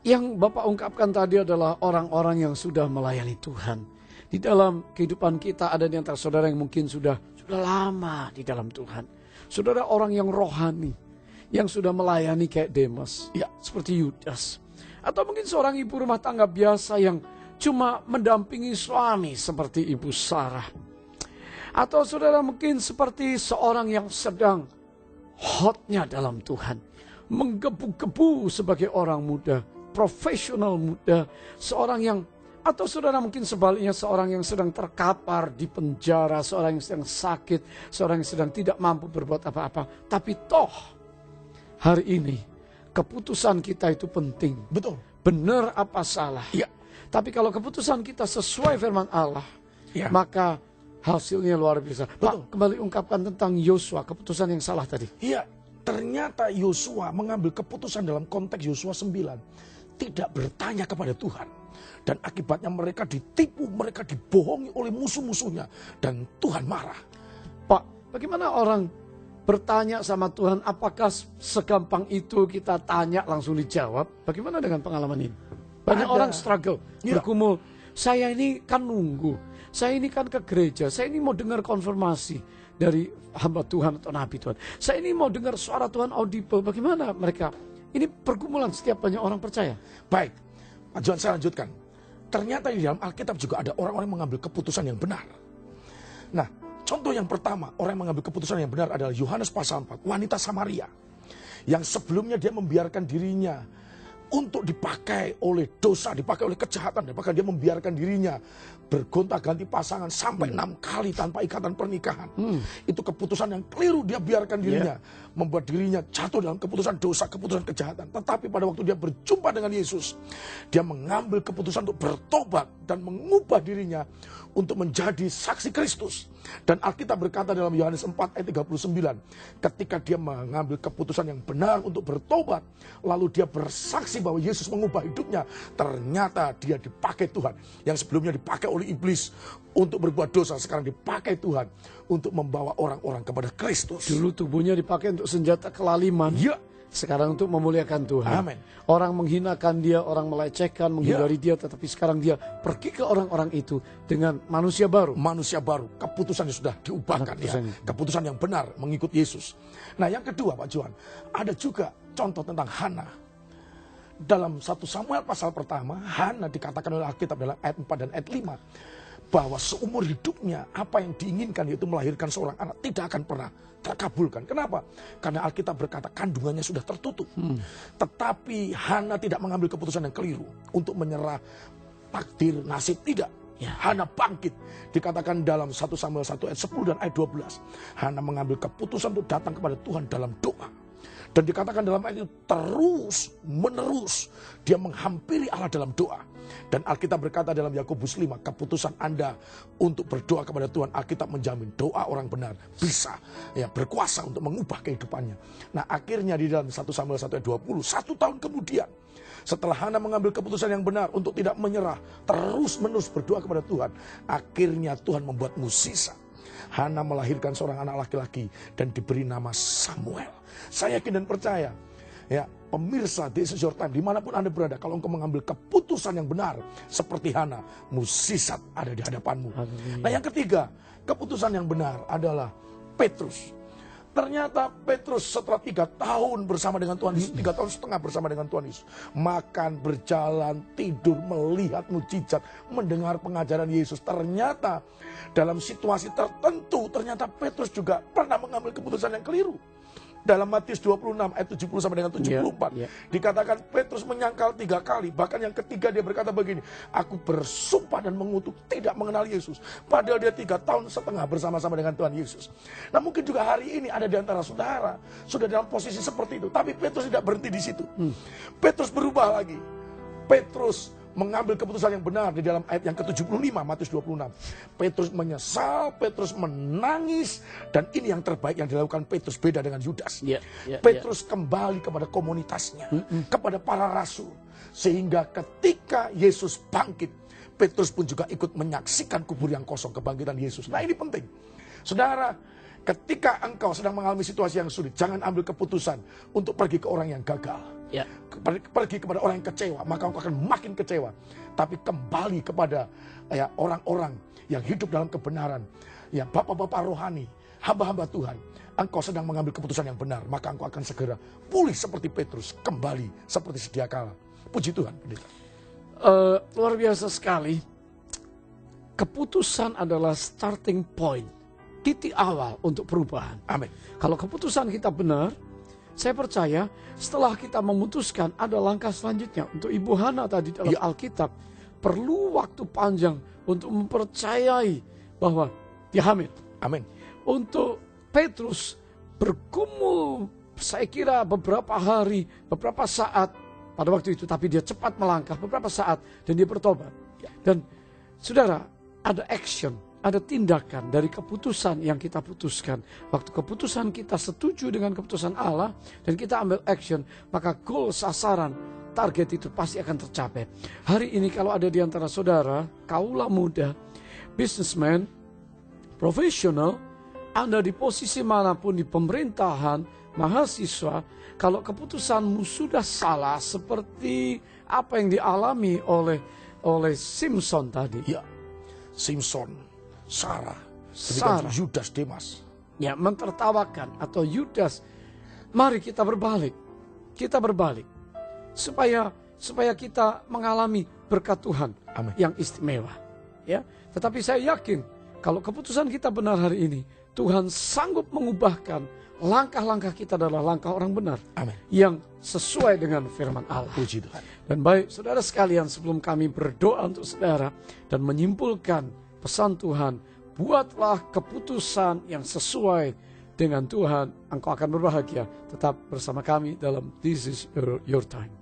Yang Bapak ungkapkan tadi adalah orang-orang yang sudah melayani Tuhan. Di dalam kehidupan kita ada di antara saudara yang mungkin sudah lama di dalam Tuhan. Saudara orang yang rohani, yang sudah melayani kayak Demas, ya seperti Yudas. Atau mungkin seorang ibu rumah tangga biasa yang cuma mendampingi suami seperti Ibu Sarah. Atau saudara mungkin seperti seorang yang sedang hotnya dalam Tuhan. Menggebu-gebu sebagai orang muda, profesional muda, seorang yang, atau saudara mungkin sebaliknya seorang yang sedang terkapar di penjara, seorang yang sedang sakit, seorang yang sedang tidak mampu berbuat apa-apa. Tapi toh hari ini keputusan kita itu penting. Betul. Benar apa salah. Ya. Tapi kalau keputusan kita sesuai firman Allah, Ya. maka hasilnya luar biasa. Betul. Pak, kembali ungkapkan tentang Yosua, keputusan yang salah tadi. Iya, ternyata Yosua mengambil keputusan dalam konteks Yosua 9. Tidak bertanya kepada Tuhan. Dan akibatnya mereka ditipu, mereka dibohongi oleh musuh-musuhnya. Dan Tuhan marah. Pak, bagaimana orang bertanya sama Tuhan, apakah segampang itu kita tanya langsung dijawab? Bagaimana dengan pengalaman ini? Banyak orang struggle, bergumul. Saya ini kan nunggu, saya ini kan ke gereja, saya ini mau dengar konfirmasi dari hamba Tuhan atau nabi Tuhan. Saya ini mau dengar suara Tuhan audible. Bagaimana mereka? Ini pergumulan setiap banyak orang percaya. Baik, Pak John, saya lanjutkan. Ternyata di dalam Alkitab juga ada orang-orang yang mengambil keputusan yang benar. Nah, contoh yang pertama, orang yang mengambil keputusan yang benar adalah Yohanes pasal 4, wanita Samaria. Yang sebelumnya dia membiarkan dirinya untuk dipakai oleh dosa, dipakai oleh kejahatan, dan bahkan dia membiarkan dirinya bergonta-ganti pasangan sampai 6 kali tanpa ikatan pernikahan. Itu keputusan yang keliru, dia biarkan dirinya, membuat dirinya jatuh dalam keputusan dosa, keputusan kejahatan. Tetapi pada waktu dia berjumpa dengan Yesus, dia mengambil keputusan untuk bertobat dan mengubah dirinya untuk menjadi saksi Kristus. Dan Alkitab berkata dalam Yohanes 4 ayat 39, ketika dia mengambil keputusan yang benar untuk bertobat, lalu dia bersaksi bahwa Yesus mengubah hidupnya, ternyata dia dipakai Tuhan. Yang sebelumnya dipakai oleh iblis untuk berbuat dosa, sekarang dipakai Tuhan untuk membawa orang-orang kepada Kristus. Dulu tubuhnya dipakai untuk senjata kelaliman. Ya. Sekarang untuk memuliakan Tuhan. Amin. Orang menghinakan dia, orang melecehkan, menghindari dia, tetapi sekarang dia pergi ke orang-orang itu dengan manusia baru. Manusia baru, keputusannya sudah diubahkan, keputusan yang benar mengikut Yesus. Nah, yang kedua Pak Johan, ada juga contoh tentang Hana. Dalam 1 Samuel pasal pertama, Hana dikatakan oleh Alkitab dalam ayat 4 dan ayat 5, bahwa seumur hidupnya apa yang diinginkan yaitu melahirkan seorang anak tidak akan pernah terkabulkan. Kenapa? Karena Alkitab berkata kandungannya sudah tertutup. Tetapi Hana tidak mengambil keputusan yang keliru untuk menyerah takdir nasib, tidak. Hana bangkit. Dikatakan dalam 1 Samuel 1 ayat 10 dan ayat 12. Hana mengambil keputusan untuk datang kepada Tuhan dalam doa. Dan dikatakan dalam ayat itu terus menerus dia menghampiri Allah dalam doa. Dan Alkitab berkata dalam Yakobus 5, keputusan Anda untuk berdoa kepada Tuhan, Alkitab menjamin doa orang benar bisa berkuasa untuk mengubah kehidupannya. Nah, akhirnya di dalam 1 Samuel 1 ayat 20, 1 tahun kemudian setelah Hana mengambil keputusan yang benar untuk tidak menyerah, terus menerus berdoa kepada Tuhan, akhirnya Tuhan membuat mukjizat. Hana melahirkan seorang anak laki-laki dan diberi nama Samuel. Saya yakin dan percaya, ya pemirsa, this is your time, dimanapun Anda berada, kalau engkau mengambil keputusan yang benar seperti Hana, mukjizat ada di hadapanmu. Nah, yang ketiga, keputusan yang benar adalah Petrus. Ternyata Petrus setelah 3 tahun bersama dengan Tuhan Yesus, 3 tahun setengah bersama dengan Tuhan Yesus, makan, berjalan, tidur, melihat mukjizat, mendengar pengajaran Yesus. Ternyata dalam situasi tertentu, ternyata Petrus juga pernah mengambil keputusan yang keliru. Dalam Matius 26 ayat 70 sampai dengan 74 dikatakan Petrus menyangkal 3 kali. Bahkan yang ketiga dia berkata begini, aku bersumpah dan mengutuk tidak mengenal Yesus. Padahal dia 3 tahun setengah bersama-sama dengan Tuhan Yesus. Nah, mungkin juga hari ini ada di antara saudara sudah dalam posisi seperti itu. Tapi Petrus tidak berhenti di situ. Petrus berubah lagi. Petrus mengambil keputusan yang benar di dalam ayat yang ke-75 Matius 26. Petrus menyesal, Petrus menangis, dan ini yang terbaik yang dilakukan Petrus, beda dengan Yudas. Petrus kembali kepada komunitasnya, kepada para rasul, sehingga ketika Yesus bangkit, Petrus pun juga ikut menyaksikan kubur yang kosong, kebangkitan Yesus. Nah, ini penting. Saudara, ketika engkau sedang mengalami situasi yang sulit, jangan ambil keputusan untuk pergi ke orang yang gagal. Ya. Pergi kepada orang yang kecewa, maka engkau akan makin kecewa. Tapi kembali kepada orang-orang yang hidup dalam kebenaran. Ya, bapak-bapak rohani, hamba-hamba Tuhan. Engkau sedang mengambil keputusan yang benar, maka engkau akan segera pulih seperti Petrus, kembali seperti sedia kala. Puji Tuhan, pendeta. Luar biasa sekali. Keputusan adalah starting point, titik awal untuk perubahan. Amin. Kalau keputusan kita benar, saya percaya setelah kita memutuskan ada langkah selanjutnya. Untuk Ibu Hana tadi dalam Alkitab, perlu waktu panjang untuk mempercayai bahwa dia hamil. Amin. Untuk Petrus bergumul, saya kira beberapa hari, beberapa saat pada waktu itu, tapi dia cepat melangkah beberapa saat dan dia bertobat. Dan saudara, ada action, ada tindakan dari keputusan yang kita putuskan. Waktu keputusan kita setuju dengan keputusan Allah dan kita ambil action, maka goal, sasaran, target itu pasti akan tercapai. Hari ini kalau ada di antara saudara, kaula muda, businessman, profesional, Anda di posisi manapun di pemerintahan, mahasiswa, kalau keputusanmu sudah salah seperti apa yang dialami oleh Simpson tadi. Ya, Simpson, Sarah, Yudas Demas. Ya, mentertawakan atau Yudas. Mari kita berbalik. Kita berbalik. Supaya kita mengalami berkat Tuhan. Amin. Yang istimewa. Ya, tetapi saya yakin kalau keputusan kita benar hari ini, Tuhan sanggup mengubahkan langkah-langkah kita adalah langkah orang benar. Amin. Yang sesuai dengan firman Allah. Puji Tuhan. Dan baik saudara sekalian, sebelum kami berdoa untuk saudara dan menyimpulkan pesan Tuhan, buatlah keputusan yang sesuai dengan Tuhan. Engkau akan berbahagia. Tetap bersama kami dalam This is your time.